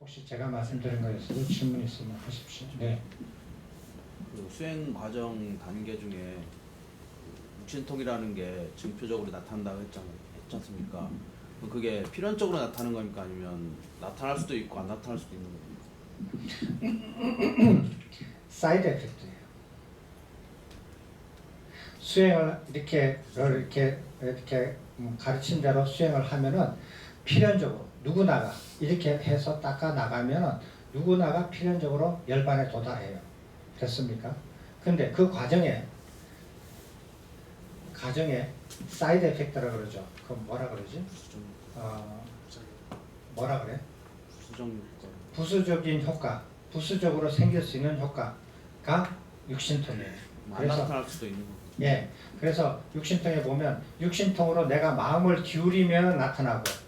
혹시 제가 말씀드린 거에서도 질문 있으면 하십시오. 네. 그 수행 과정 단계 중에 육신통이라는 게 증표적으로 나타난다고 했지 않습니까? 그럼 그게 필연적으로 나타나는 겁니까? 아니면 나타날 수도 있고 안 나타날 수도 있는 겁니까? 사이드 에펙트예요. 수행을 이렇게 가르친 대로 수행을 하면은 필연적으로 누구나가 이렇게 해서 닦아 나가면은 누구나가 필연적으로 열반에 도달해요. 됐습니까? 근데 그 과정에 사이드 에펙트라고 그러죠. 그 뭐라 그러지? 뭐라 그래? 부수적인 효과, 부수적으로 생길 수 있는 효과가 육신통이에요. 안 나타날 수도 있는 거고. 예, 그래서 육신통에 보면 육신통으로 내가 마음을 기울이면 나타나고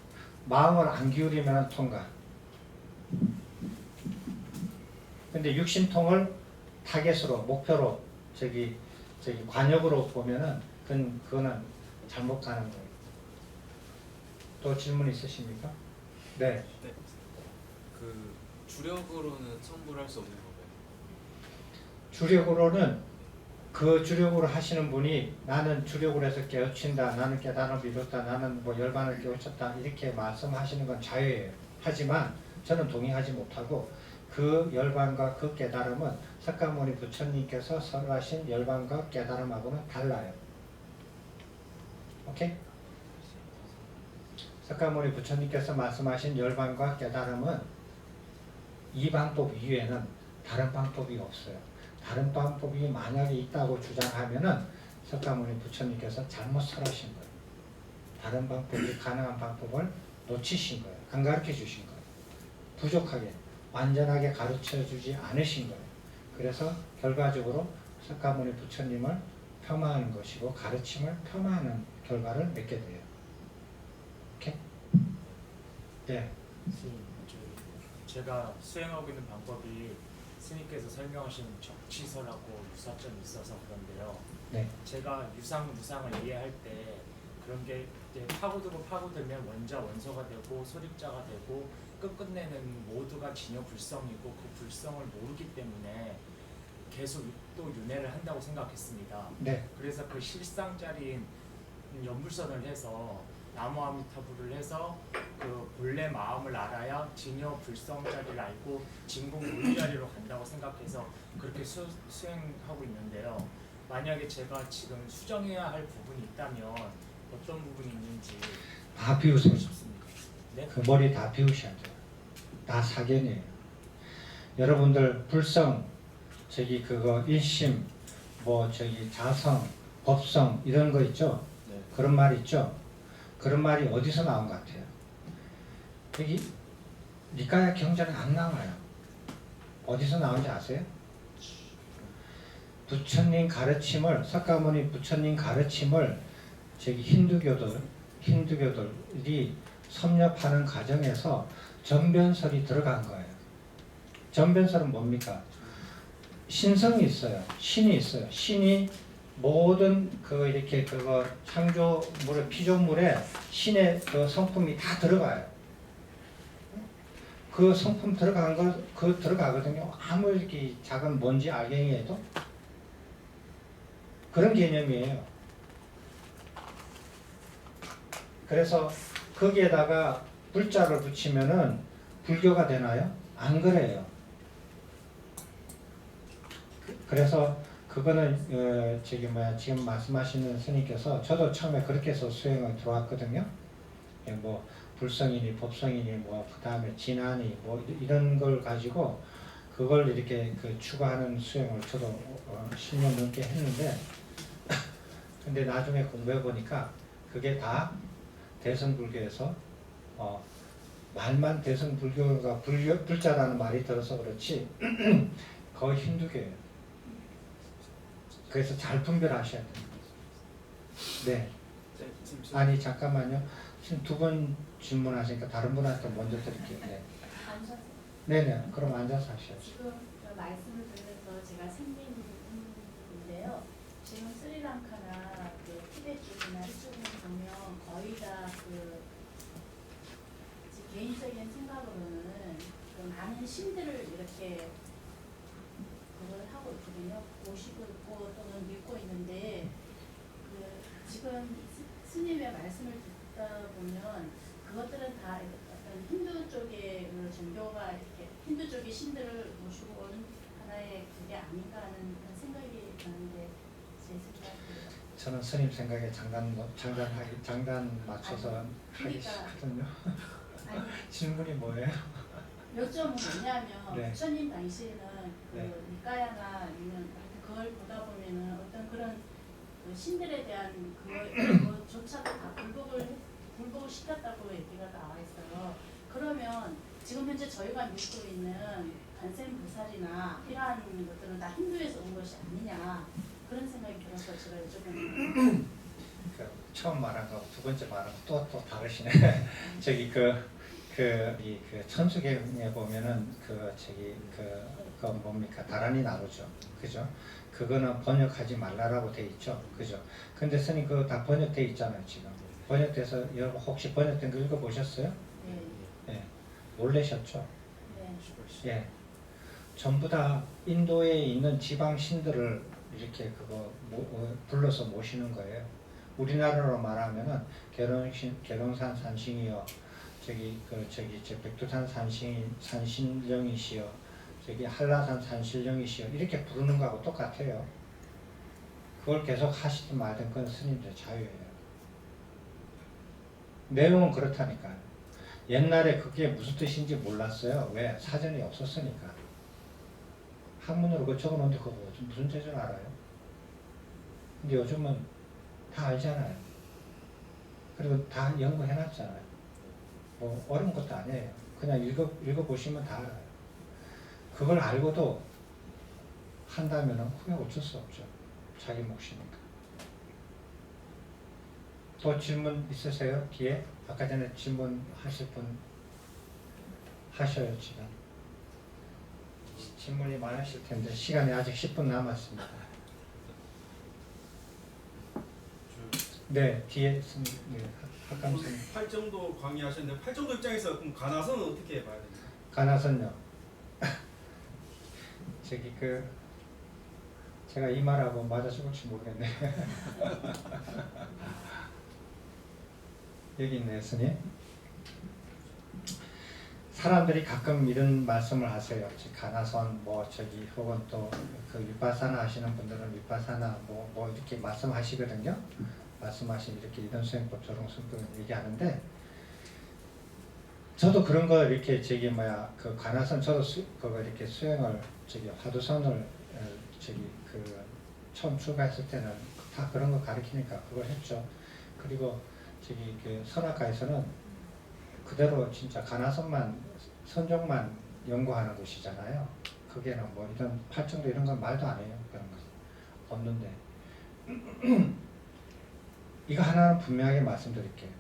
마음을 안 기울이면 통과. 근데 육신통을 타겟으로 목표로 관역으로 보면은 그거는 잘못 가는 거예요. 또 질문 있으십니까? 네. 네. 그 주력으로는 청구를 할 수 없는 건가요? 주력으로는 그 주력으로 하시는 분이 나는 주력으로 해서 깨우친다, 나는 깨달음을 이뤘다, 나는 뭐 열반을 깨우쳤다 이렇게 말씀하시는 건 자유예요. 하지만 저는 동의하지 못하고 그 열반과 그 깨달음은 석가모니 부처님께서 설하신 열반과 깨달음하고는 달라요. 오케이? 석가모니 부처님께서 말씀하신 열반과 깨달음은 이 방법 이외에는 다른 방법이 없어요. 다른 방법이 만약에 있다고 주장하면은 석가모니 부처님께서 잘못 설하신 거예요. 다른 방법이 가능한 방법을 놓치신 거예요. 안 가르쳐 주신 거예요. 부족하게, 완전하게 가르쳐 주지 않으신 거예요. 그래서 결과적으로 석가모니 부처님을 폄하하는 것이고 가르침을 폄하하는 결과를 맺게 돼요. 오케이? 네. 제가 수행하고 있는 방법이 스님께서 설명하신 적치설하고 유사점이 있어서 그런데요. 네. 제가 유상, 무상을 이해할 때 그런 게 이제 파고들면 원자, 원소가 되고 소립자가 되고 끝끝내는 모두가 진여 불성이고 그 불성을 모르기 때문에 계속 또 윤회를 한다고 생각했습니다. 네. 그래서 그 실상자리인 연불선을 해서 나무아미타불을 해서 그 본래 마음을 알아야 진여 불성자리를 알고 진공 물자리로 간다고 생각해서 그렇게 수행하고 있는데요. 만약에 제가 지금 수정해야 할 부분이 있다면 어떤 부분이 있는지 다 비우세요. 싶습니다. 네? 그 머리 다 비우셔야 돼요. 다 사견이에요. 여러분들 불성, 그거 일심, 자성, 법성 이런 거 있죠? 네. 그런 말 있죠? 그런 말이 어디서 나온 것 같아요? 여기 니까야 경전에 안 나와요. 어디서 나온지 아세요? 부처님 가르침을, 석가모니 부처님 가르침을 힌두교들이 섭렵하는 과정에서 전변설이 들어간 거예요. 전변설은 뭡니까? 신성이 있어요. 신이 있어요. 신이 모든 창조물의 피조물에 신의 그 성품이 다 들어가요. 그 성품 들어가거든요. 아무리 작은 먼지 알갱이에도 그런 개념이에요. 그래서 거기에다가 불자를 붙이면은 불교가 되나요? 안 그래요. 그래서 그거는 지금 말씀하시는 스님께서 저도 처음에 그렇게 해서 수행을 들어왔거든요. 불성이니 법성이니 그 다음에 진하니 이런 걸 가지고 그걸 이렇게 추구하는 수행을 저도 10년 넘게 했는데 근데 나중에 공부해 보니까 그게 다 대승불교에서 말만 대승불교가 불자라는 말이 들어서 그렇지 거의 힌두교예요. 그래서 잘 분별하셔야 됩니다. 네. 아니 잠깐만요. 지금 두 번 질문하시니까 다른 분한테 먼저 드릴게요. 네. 앉아서. 네네. 그럼 앉아서 하셔야죠. 지금 말씀을 들으면서 제가 생긴 인데요. 지금 스리랑카나 티베트 쪽이나 이쪽은 보면 거의 다 개인적인 생각으로는 그 많은 신들을 이렇게 그걸 하고 있거든요. 모시고 있고 또는 믿고 있는데 그 지금 스님의 말씀을 듣다 보면 그것들은 다 어떤 힌두 쪽의 그 종교가 이렇게 힌두 쪽의 신들을 모시고 오는 하나의 그게 아닌가 하는 그런 생각이 드는데 제 생각이에요. 저는 스님 생각에 장단 맞춰서 아니, 하기 그러니까. 싫거든요. 아니 질문이 뭐예요? 요점은 뭐냐면 네. 부처님 당시에는 그 네. 니까야나 아니면 그걸 보다 보면은 어떤 그런 그 신들에 대한 그것조차도 다 불복을 시켰다고 얘기가 나와 있어요. 그러면 지금 현재 저희가 믿고 있는 관세음보살이나 이러한 것들은 다 힌두에서 온 것이 아니냐 그런 생각이 들어서 제가 여쭤보는 그 처음 말한 거 두 번째 말한 거 또 다르시네. 저기 이 천수경에 보면은 그 뭡니까 다란이 나오죠, 그죠? 그거는 번역하지 말라라고 돼 있죠, 그죠? 근데 스님 그거 다 번역돼 있잖아요 지금. 번역돼서 여러분 혹시 번역된 거 읽어보셨어요? 네. 예, 놀라셨죠? 네. 예, 전부 다 인도에 있는 지방 신들을 이렇게 불러서 모시는 거예요. 우리나라로 말하면은 계룡산 산신이여, 저 백두산 산신령이시여, 저기 한라산 산신령이시여 이렇게 부르는 거하고 똑같아요. 그걸 계속 하시든 말든 그건 스님들의 자유예요. 내용은 그렇다니까요. 옛날에 그게 무슨 뜻인지 몰랐어요. 왜? 사전이 없었으니까. 한문으로 그 적어놓은데 그거 무슨 뜻을 알아요? 근데 요즘은 다 알잖아요. 그리고 다 연구해놨잖아요. 뭐 어려운 것도 아니에요. 그냥 읽어보시면 다 알아요. 그걸 알고도 한다면 후회 어쩔 수 없죠. 자기 몫이니까. 또 질문 있으세요? 뒤에? 아까 전에 질문하실 분 하셔요 지금. 질문이 많으실 텐데 시간이 아직 10분 남았습니다. 네, 뒤에 학감 스님. 팔정도 강의하셨는데 팔정도 입장에서 그럼 가나선은 어떻게 봐야 됩니까? 가나선요. 제가 이 말하고 맞아 죽을지 모르겠네. 여기 있네요, 스님. 사람들이 가끔 이런 말씀을 하세요. 가나선 혹은 또 그 윗바사나 하시는 분들은 윗바사나 뭐 이렇게 말씀하시거든요. 말씀하신 이런 수행법 저런 수행법 얘기하는데, 저도 그런 거 이렇게 그 가나선 저도 그거 이렇게 수행을 화두선을 처음 출가했을 때는 다 그런 거 가르치니까 그걸 했죠. 그리고 그 선악가에서는 그대로 진짜 가나선만 선종만 연구하는 곳이잖아요. 그게는 뭐 이런 팔정도 이런 건 말도 안 해요. 그런 거 없는데 이거 하나는 분명하게 말씀드릴게요.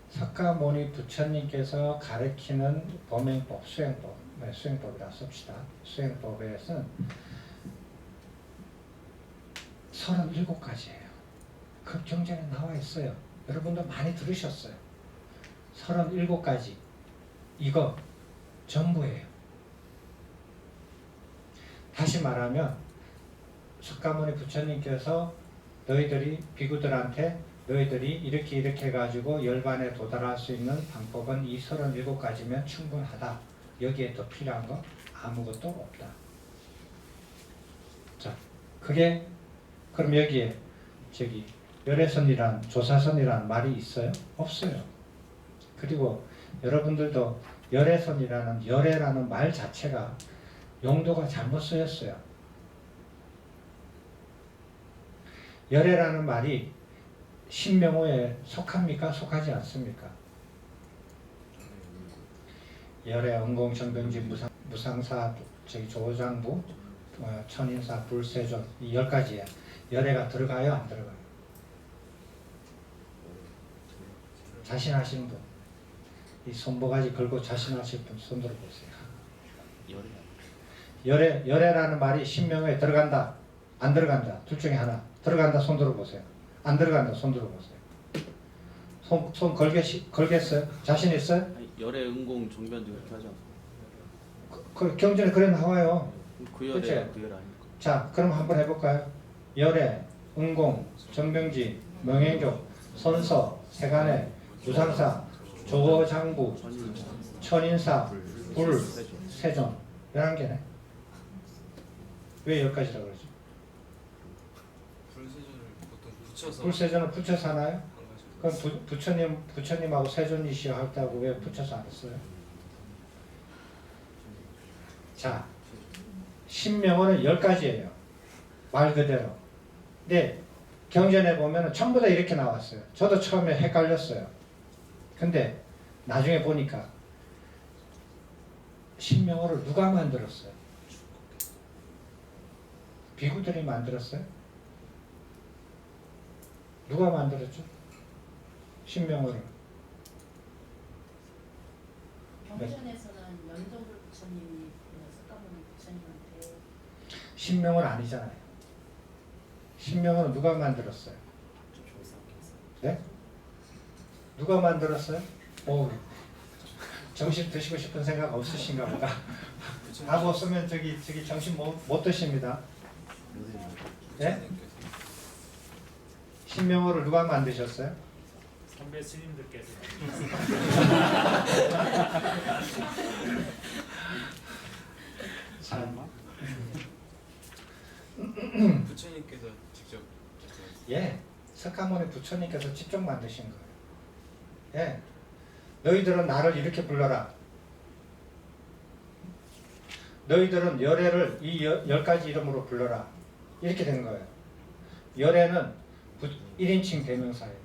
석가모니 부처님께서 가르치는 범행법, 수행법이라 씁시다. 수행법에서는 37가지예요. 그 경전에 나와 있어요. 여러분도 많이 들으셨어요. 37가지. 이거 전부예요. 다시 말하면 석가모니 부처님께서 너희들이 비구들한테 너희들이 이렇게 해가지고 열반에 도달할 수 있는 방법은 이 37가지면 충분하다. 여기에 더 필요한 거 아무것도 없다. 자, 그게 그럼 여기에 열애선이란 조사선이란 말이 있어요? 없어요. 그리고 여러분들도 열애라는 말 자체가 용도가 잘못 쓰였어요. 열애라는 말이 신명호에 속합니까? 속하지 않습니까? 열애, 은공, 정병지, 무상사, 조장부, 천인사, 불세조 이 10가지에 열애가 들어가요? 안 들어가요? 자신하시는 분, 이 손모가지 걸고 자신하실 분 손 들어보세요. 열애라는 말이 신명호에 들어간다, 안 들어간다, 둘 중에 하나. 들어간다 손 들어보세요. 안 들어간다 손 들어보세요. 손 걸겠어요? 자신 있어요? 열애, 은공, 정변도 이렇게 하지 않습니까? 그 경전에 그래 나와요. 그 열에 그치? 그 열 아닐까? 자, 그럼 한번 해볼까요? 열애, 은공, 정병지, 명예교, 선서, 세간의, 유상사, 조장부, 천인사, 불, 세존 11개네. 왜 10가지라고 그러죠? 불세전을 보통 붙여서 불세존을 붙여서 하나요? 한 가지고. 그럼 부처님하고 세존이시여 할다고 왜 붙여서 안 했어요? 자, 신명어는 10가지예요. 말 그대로. 근데 경전에 보면 전부 다 이렇게 나왔어요. 저도 처음에 헷갈렸어요. 근데 나중에 보니까 신명어를 누가 만들었어요? 비구들이 만들었어요? 누가 만들었죠? 신명어를. 경전에서는 연도불 부처님이 석가모니 부처님한테 신명어는 아니잖아요. 신명어는 누가 만들었어요? 네? 누가 만들었어요? 오, 정신 드시고 싶은 생각 없으신가 보다. 답 없으면 저기 정신 못 드십니다. 네? 신명어를 누가 만드셨어요? 선배 스님들께서 설마? 부처님께서 직접 말씀하셨어요. 예, 석가모니 부처님께서 직접 만드신 거예요. 예, 너희들은 나를 이렇게 불러라. 너희들은 열애를 이 10가지 이름으로 불러라. 이렇게 된 거예요. 열애는 1인칭 대명사예요.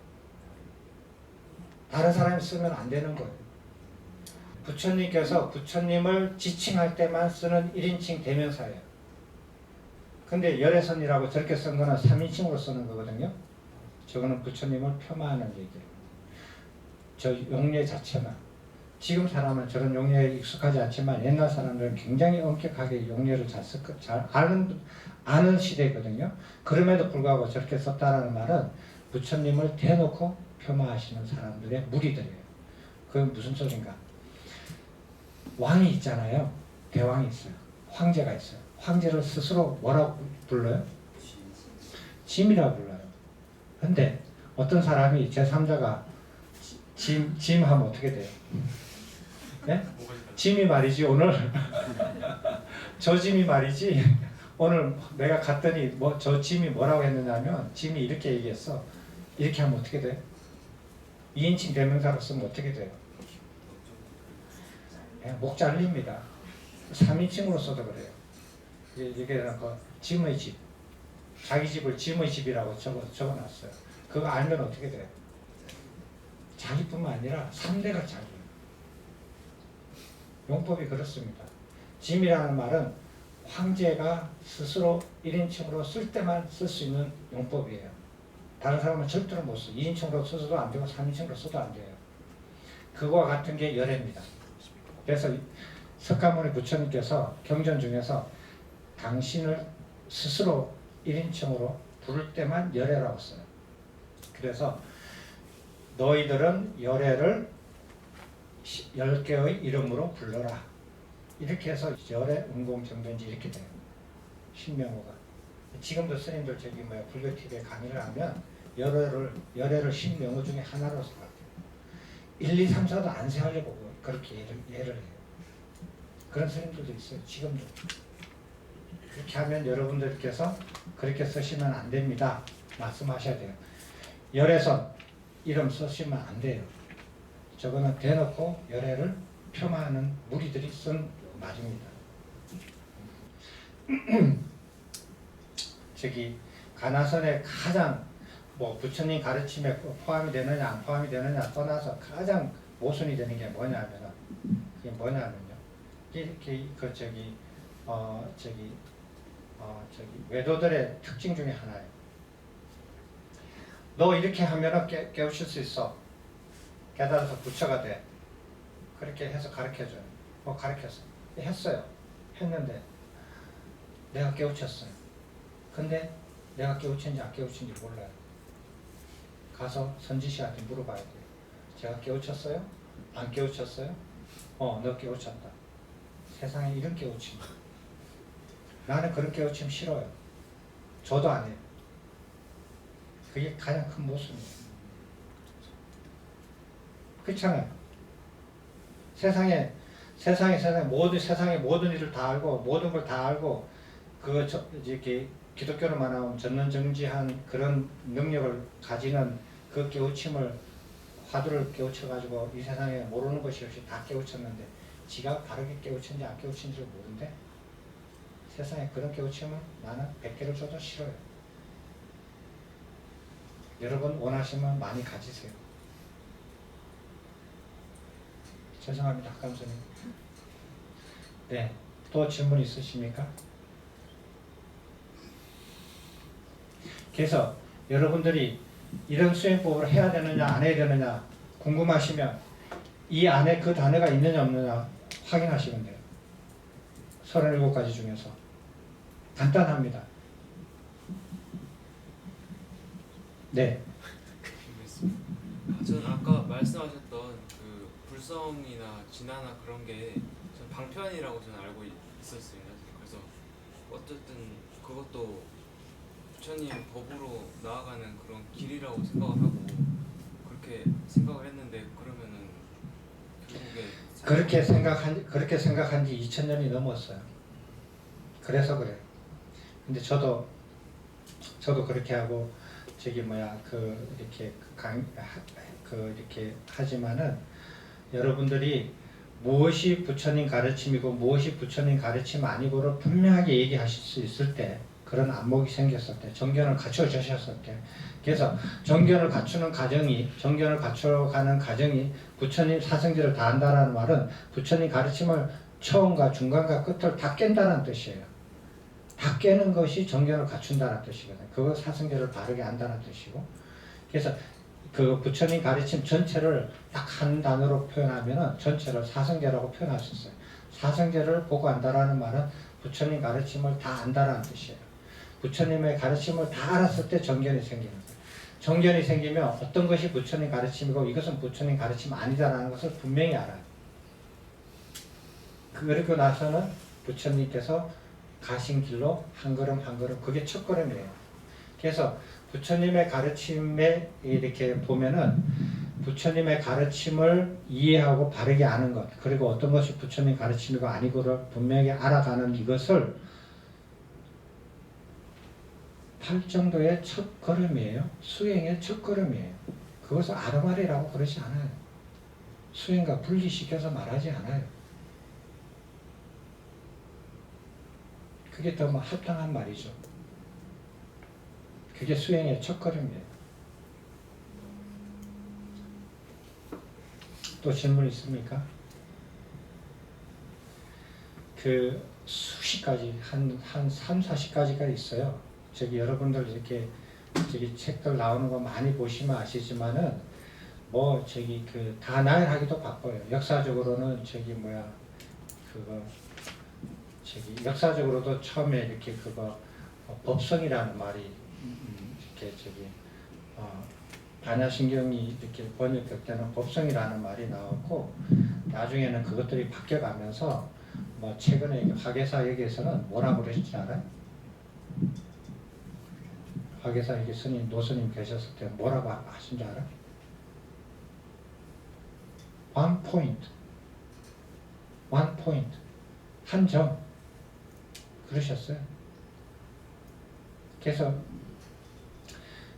다른 사람이 쓰면 안 되는 거예요. 부처님께서 부처님을 지칭할 때만 쓰는 1인칭 대명사예요. 근데 열애선이라고 저렇게 쓴 거는 3인칭으로 쓰는 거거든요. 저거는 부처님을 폄하하는 얘기예요. 저 용례 자체만. 지금 사람은 저런 용례에 익숙하지 않지만 옛날 사람들은 굉장히 엄격하게 용례를 잘 아는 시대거든요. 그럼에도 불구하고 저렇게 썼다라는 말은 부처님을 대놓고 폄하하시는 사람들의 무리들이에요. 그건 무슨 소린가? 왕이 있잖아요. 대왕이 있어요. 황제가 있어요. 황제를 스스로 뭐라고 불러요? 짐이라고 불러요. 근데 어떤 사람이 제3자가 짐 하면 어떻게 돼요? 네? 짐이 말이지 오늘 저 짐이 말이지 오늘 내가 갔더니 저 짐이 뭐라고 했느냐면 짐이 이렇게 얘기했어. 이렇게 하면 어떻게 돼? 2인칭 대명사로 쓰면 어떻게 돼요? 네, 목 잘립니다. 3인칭으로 써도 그래요. 이게 짐의 집, 자기 집을 짐의 집이라고 적어놨어요. 그거 알면 어떻게 돼요? 자기뿐만 아니라 3대가 자기. 용법이 그렇습니다. 짐이라는 말은 황제가 스스로 1인칭으로 쓸 때만 쓸 수 있는 용법이에요. 다른 사람은 절대로 못 써. 2인칭으로 써도 안 되고 3인칭으로 써도 안 돼요. 그거와 같은 게 열애입니다. 그래서 석가모니 부처님께서 경전 중에서 당신을 스스로 1인칭으로 부를 때만 열애라고 써요. 그래서 너희들은 열애를 10개의 이름으로 불러라. 이렇게 해서 열애, 은공, 정변지 이렇게 돼요. 신명호가. 지금도 스님들 저기 불교 TV에 강의를 하면 열애를 신명호 중에 하나로 생각해요. 1, 2, 3, 4도 안 세하려고 그렇게 예를 해요. 그런 스님들도 있어요. 지금도. 그렇게 하면 여러분들께서 그렇게 쓰시면 안 됩니다. 말씀하셔야 돼요. 열애선 이름 쓰시면 안 돼요. 저거는 대놓고 열애를 폄하하는 무리들이 쓴 말입니다. 저기 가나선의 가장 부처님 가르침에 포함이 되느냐 안 포함이 되느냐 떠나서 가장 모순이 되는 게 뭐냐면은 이게 뭐냐면요. 이렇게 저기 외도들의 특징 중에 하나예요. 너 이렇게 하면은 깨우칠 수 있어. 깨달아서 부처가 돼. 그렇게 해서 가르쳐줘요. 가르쳤어. 했어요. 했는데 내가 깨우쳤어요. 근데 내가 깨우친지 안 깨우친지 몰라요. 가서 선지시한테 물어봐야 돼요. 제가 깨우쳤어요? 안 깨우쳤어요? 너 깨우쳤다. 세상에 이런 깨우침. 나는 그런 깨우침 싫어요. 저도 안 해요. 그게 가장 큰 모순이에요. 그렇잖아요. 세상에 세상의 모든 일을 다 알고 모든 걸 다 알고 이렇게 기독교로 말하면 전능정지한 그런 능력을 가지는 그 깨우침을 화두를 깨우쳐가지고 이 세상에 모르는 것이 없이 다 깨우쳤는데 지가 바르게 깨우쳤는지 안 깨우쳤는지를 모르는데 세상에 그런 깨우침은 나는 100개를 줘도 싫어요. 여러분 원하시면 많이 가지세요. 죄송합니다. 감사님. 네, 또 질문 있으십니까? 그래서 여러분들이 이런 수행법을 해야 되느냐 안 해야 되느냐 궁금하시면 이 안에 그 단어가 있느냐 없느냐 확인하시면 돼요. 37가지 중에서 간단합니다. 네. 저는 아까 말씀하셨던 그 불성이나 진화나 그런 게 저는 방편이라고 저는 알고 있었습니다. 그래서 어쨌든 그것도 부처님 법으로 나아가는 그런 길이라고 생각을 하고 그렇게 생각을 했는데 그러면은 결국에 그렇게 생각한 지 2000년이 넘었어요. 그래서 그래요. 근데 저도 그렇게 하고 이렇게 하지만은 여러분들이 무엇이 부처님 가르침이고 무엇이 부처님 가르침 아니고를 분명하게 얘기하실 수 있을 때 그런 안목이 생겼을 때 정견을 갖춰주셨을 때 그래서 정견을 갖춰가는 과정이 부처님 사성제를 다 한다는 말은 부처님 가르침을 처음과 중간과 끝을 다 깬다는 뜻이에요. 다 깨는 것이 정견을 갖춘다는 뜻이거든요. 그거 사성제를 바르게 한다는 뜻이고 그래서 그 부처님 가르침 전체를 딱 한 단어로 표현하면은 전체를 사성제라고 표현할 수 있어요. 사성제를 보고 안다라는 말은 부처님 가르침을 다 안다라는 뜻이에요. 부처님의 가르침을 다 알았을 때 정견이 생기는 거예요. 정견이 생기면 어떤 것이 부처님 가르침이고 이것은 부처님 가르침 아니다라는 것을 분명히 알아요. 그리고 나서는 부처님께서 가신 길로 한 걸음 한 걸음 그게 첫 걸음이에요. 그래서 부처님의 가르침에 이렇게 보면은 부처님의 가르침을 이해하고 바르게 아는 것 그리고 어떤 것이 부처님 가르침이고 아니고를 분명히 알아가는 이것을 팔정도의 첫 걸음이에요. 수행의 첫 걸음이에요. 그것을 아르바리라고 그러지 않아요. 수행과 분리시켜서 말하지 않아요. 그게 더 합당한 말이죠. 그게 수행의 첫걸음이에요. 또 질문 있습니까? 그 수십 가지, 한 3, 40가지가 있어요. 여러분들 이렇게 책들 나오는 거 많이 보시면 아시지만은 다 나열하기도 바빠요. 역사적으로는 역사적으로도 처음에 이렇게 법성이라는 말이 반야신경이 이렇게 번역될 때는 법성이라는 말이 나왔고 나중에는 그것들이 바뀌어가면서 최근에 화계사역에서는 뭐라고 그러시지 알아요? 화계사역에 노스님 계셨을 때 뭐라고 하신 줄 알아? one point 한 점 그러셨어요. 그래서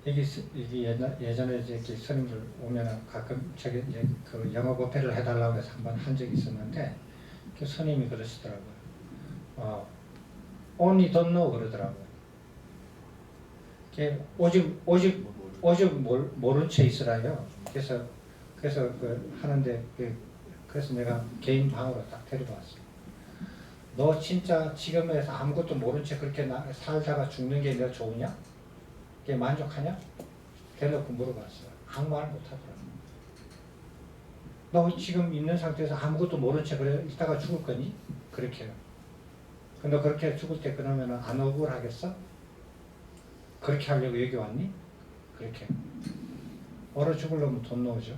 예전에 스님들 오면은 가끔 그 영어 법회를 해달라고 해서 한번 한 적이 있었는데 그 스님이 그러시더라고요. only don't know 그러더라고요. 오직 모른 채 있으라요. 그래서 하는데 그래서 내가 개인 방으로 딱 데리고 왔어요. 너 진짜 지금에서 아무것도 모른 채 그렇게 살다가 죽는 게 내가 좋으냐? 그게 만족하냐? 대놓고 물어봤어요. 아무 말 못하더라고. 너 지금 있는 상태에서 아무것도 모른 채 그래 있다가 죽을 거니? 그렇게 해요. 근데 그렇게 죽을 때 그러면 안 억울하겠어? 그렇게 하려고 여기 왔니? 그렇게. 얼어 죽으려면 돈 넣으죠.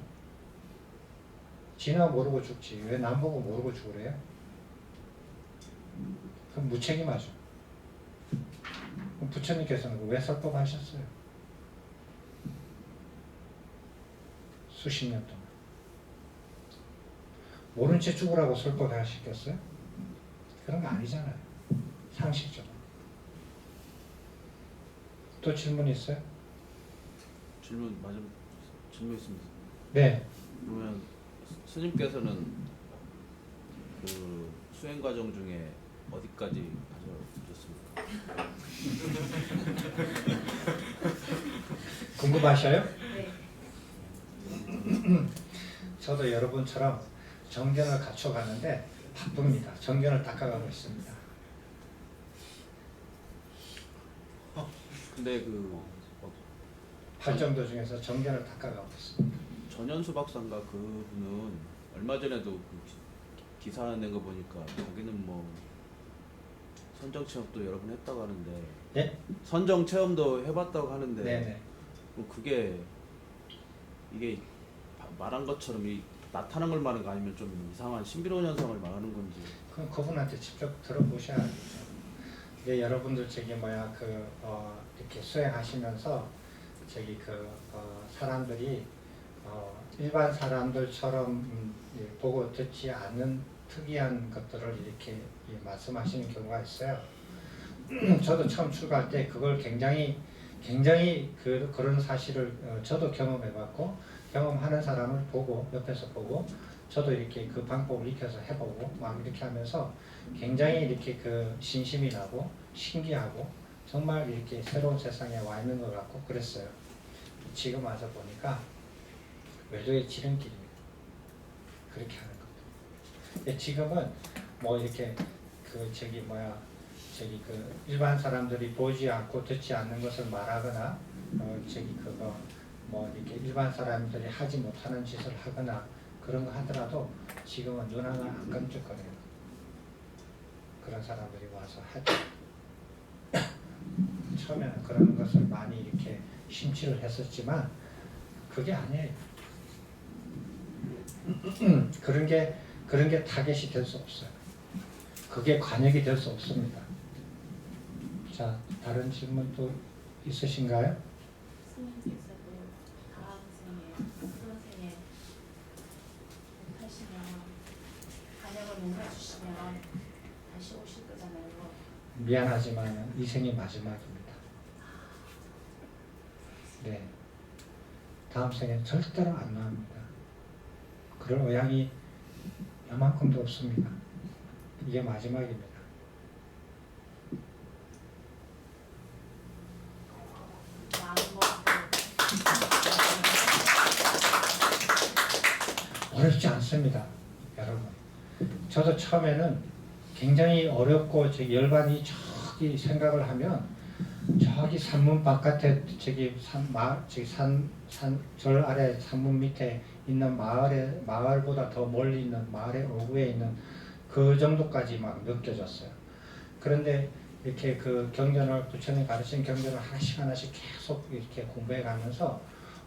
지나 모르고 죽지. 왜 남 보고 모르고 죽으래요? 그럼 무책임하죠. 그럼 부처님께서는 왜 설법하셨어요? 수십 년 동안. 모른 채 죽으라고 설법하시겠어요? 그런 거 아니잖아요. 상식적으로. 또 질문 있어요? 질문 있습니다. 네. 그러면 스님께서는 그 수행 과정 중에 어디까지 가셨습니까? 궁금하셔요? 네. 저도 여러분처럼 정견을 갖춰가는데 바쁩니다. 정견을 닦아가고 있습니다. 근데 그 팔정도 중에서 정견을 닦아가고 있습니다. 전현수 박사인가 그분은 얼마 전에도 그 기사 낸 거 보니까 자기는 뭐 선정 체험도 여러 번 했다고 하는데 예? 선정 체험도 해봤다고 하는데 네네. 그럼 그게 이게 말한 것처럼 이 나타난 걸 말하는 거 아니면 좀 이상한 신비로운 현상을 말하는 건지. 그럼 그분한테 직접 들어보셔야죠. 근데 여러분들 이렇게 수행하시면서 사람들이 일반 사람들처럼 보고 듣지 않는 특이한 것들을 이렇게 말씀하시는 경우가 있어요. 저도 처음 출가할 때 그걸 굉장히 그런 사실을 저도 경험해봤고 경험하는 사람을 보고 옆에서 보고 저도 이렇게 그 방법을 익혀서 해보고 막 이렇게 하면서 굉장히 이렇게 그 신심이 나고 신기하고 정말 이렇게 새로운 세상에 와 있는 것 같고 그랬어요. 지금 와서 보니까 외도의 지름길입니다. 그렇게 하는 겁니다. 지금은 뭐 이렇게 일반 사람들이 보지 않고 듣지 않는 것을 말하거나 이렇게 일반 사람들이 하지 못하는 짓을 하거나 그런 거 하더라도 지금은 눈 하나 안 깜짝거려요. 그런 사람들이 와서 하죠. 처음에는 그런 것을 많이 이렇게 심취를 했었지만 그게 아니에요. 그런 게 타겟이 될 수 없어요. 그게 관역이 될 수 없습니다. 자, 다른 질문 또 있으신가요? 스님께서도 다음 생에 그런 생에 못하시면 간역을 못 맞추시면 다시 오실 거잖아요. 미안하지만 이 생이 마지막입니다. 네, 다음 생에 절대로 안 나옵니다. 그럴 의향이 요만큼도 없습니다. 이게 마지막입니다. 어렵지 않습니다, 여러분. 저도 처음에는 굉장히 어렵고 열반이 저기 생각을 하면 저기 산문 바깥에 절 아래 산문 밑에 있는 마을보다 더 멀리 있는 마을의 어구에 있는 그 정도까지 막 느껴졌어요. 그런데 이렇게 그 경전을 부처님 가르친 경전을 하나씩 계속 이렇게 공부해 가면서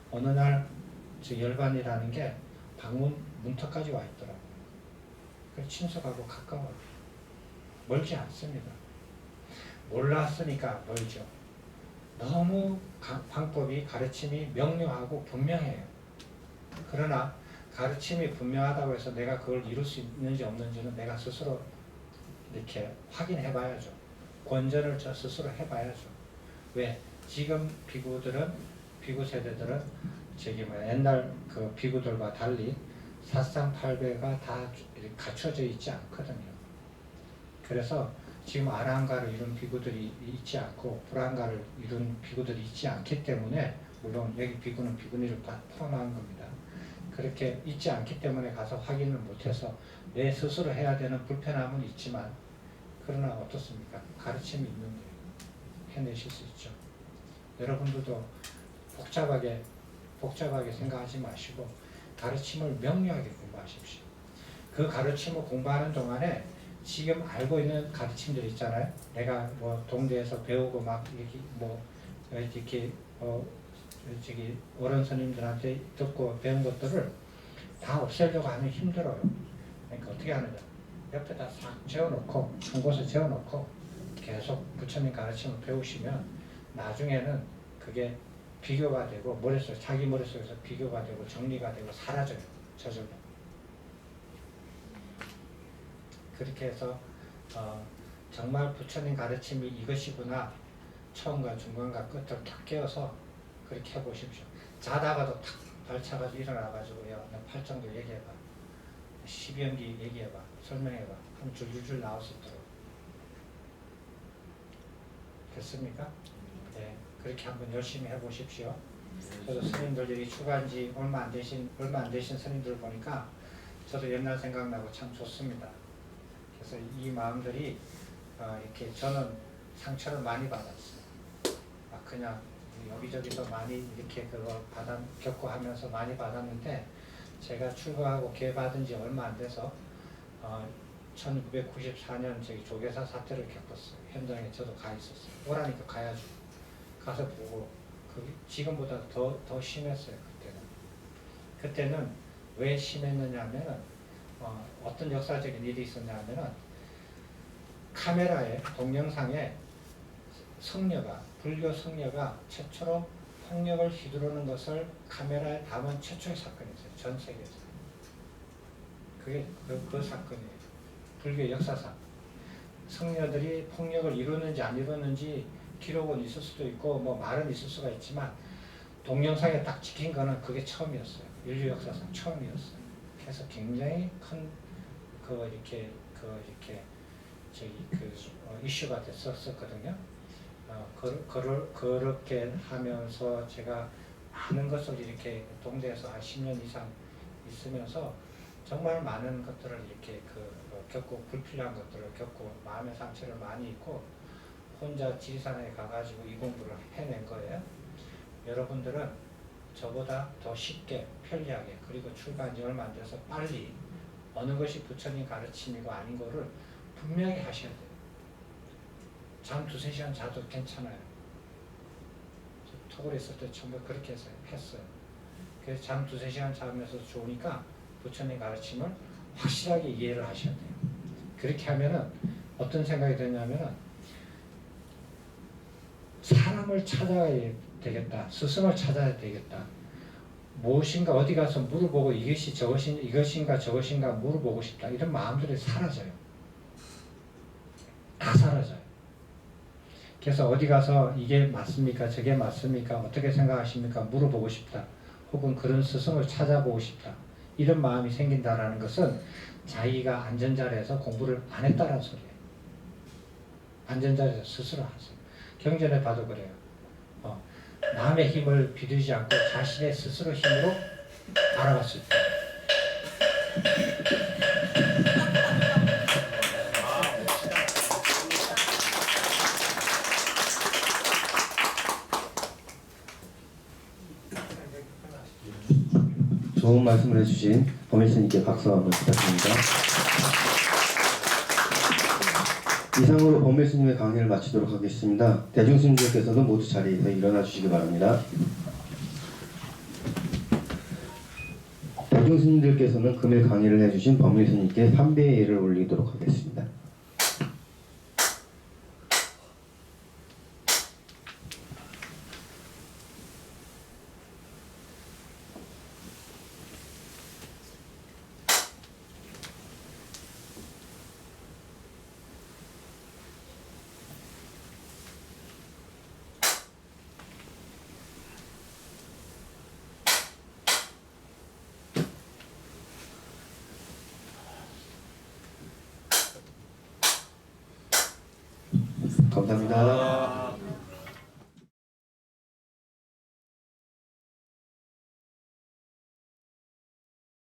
어느 날 열반이라는 게 방문 문턱까지 와 있더라고요. 그래서 친석하고 가까워요. 멀지 않습니다. 몰랐으니까 멀죠. 너무 방법이 가르침이 명료하고 분명해요. 그러나 가르침이 분명하다고 해서 내가 그걸 이룰 수 있는지 없는지는 내가 스스로 이렇게 확인해 봐야죠. 권전을 저 스스로 해봐야죠. 왜? 지금 비구 세대들은 옛날 그 비구들과 달리 사상팔배가 다 갖춰져 있지 않거든요. 그래서 지금 아라한가를 이룬 비구들이 있지 않고 불한가를 이룬 비구들이 있지 않기 때문에 물론 여기 비구는 비구니를 다 포함한 겁니다. 그렇게 있지 않기 때문에 가서 확인을 못해서 내 스스로 해야 되는 불편함은 있지만 그러나 어떻습니까? 가르침이 있는데 해내실 수 있죠. 여러분들도 복잡하게 생각하지 마시고 가르침을 명료하게 공부하십시오. 그 가르침을 공부하는 동안에 지금 알고 있는 가르침들 있잖아요. 내가 뭐 동대에서 배우고 막 이렇게 어른 스님들한테 듣고 배운 것들을 다 없애려고 하면 힘들어요. 그러니까 어떻게 하느냐? 옆에다 싹 재워놓고 한 곳에 재워놓고 계속 부처님 가르침을 배우시면 나중에는 그게 비교가 되고 머릿속 자기 머릿속에서 비교가 되고 정리가 되고 사라져요. 저절로. 그렇게 해서 정말 부처님 가르침이 이것이구나 처음과 중간과 끝을 탁 깨어서 그렇게 해보십시오. 자다가도 탁 발차가지고 일어나가지고 야, 너 팔정도 얘기해봐. 12연기 얘기해봐. 설명해봐. 하면 줄줄줄 나올 수 있도록. 됐습니까? 네. 그렇게 한번 열심히 해보십시오. 저도 스님들 여기 출가한 지 얼마 안 되신 스님들 보니까 저도 옛날 생각나고 참 좋습니다. 그래서 이 마음들이 이렇게 저는 상처를 많이 받았어요. 그냥 여기저기서 많이 이렇게 그거 겪고 하면서 많이 받았는데 제가 출가하고 계받은 지 얼마 안 돼서 1994년 저기 조계사 사태를 겪었어요. 현장에 저도 가 있었어요. 오라니까 가야죠. 가서 보고 지금보다 더 심했어요. 그때는 왜 심했느냐 하면은 어떤 역사적인 일이 있었냐 하면은 카메라에 동영상에 불교 성녀가 최초로 폭력을 휘두르는 것을 카메라에 담은 최초의 사건이었어요. 전 세계에서. 그게 그 사건이에요. 불교 역사상. 성녀들이 폭력을 이루는지 안 이루는지 기록은 있을 수도 있고 뭐 말은 있을 수가 있지만 동영상에 딱 찍힌 거는 그게 처음이었어요. 인류 역사상 처음이었어요. 그래서 굉장히 큰 이슈가 됐었거든요. 그렇게 하면서 제가 많은 것을 이렇게 동대에서 한 10년 이상 있으면서 정말 많은 것들을 이렇게 겪고 불필요한 것들을 겪고 마음의 상처를 많이 입고 혼자 지리산에 가가지고 이 공부를 해낸 거예요. 여러분들은 저보다 더 쉽게 편리하게 그리고 출가한 지 얼마 안 돼서 빨리 어느 것이 부처님 가르침이고 아닌 거를 분명히 하셔야 돼요. 잠 2-3시간 자도 괜찮아요. 토굴에 있을 때 전부 그렇게 했어요. 그래서 잠 2-3시간 자면서 좋으니까 부처님 가르침을 확실하게 이해를 하셔야 돼요. 그렇게 하면은 어떤 생각이 드냐면은 사람을 찾아야 되겠다. 스승을 찾아야 되겠다. 무엇인가 어디 가서 물어보고 이것인가 저것인가 물어보고 싶다. 이런 마음들이 사라져요. 다 사라져요. 그래서 어디 가서 이게 맞습니까? 저게 맞습니까? 어떻게 생각하십니까? 물어보고 싶다. 혹은 그런 스승을 찾아보고 싶다. 이런 마음이 생긴다라는 것은 자기가 안전자리에서 공부를 안 했다는 소리예요. 안전자리에서 스스로 하세요. 경전에 봐도 그래요. 남의 힘을 비두지 않고 자신의 스스로 힘으로 알아갈 수 있다. 좋은 말씀을 해주신 범일스님께 박수 한번 부탁드립니다. 이상으로 범일스님의 강의를 마치도록 하겠습니다. 대중스님들께서도 모두 자리에서 일어나 주시기 바랍니다. 대중스님들께서는 금일 강의를 해주신 범일스님께 삼배의 예를 올리도록 하겠습니다. 감사합니다.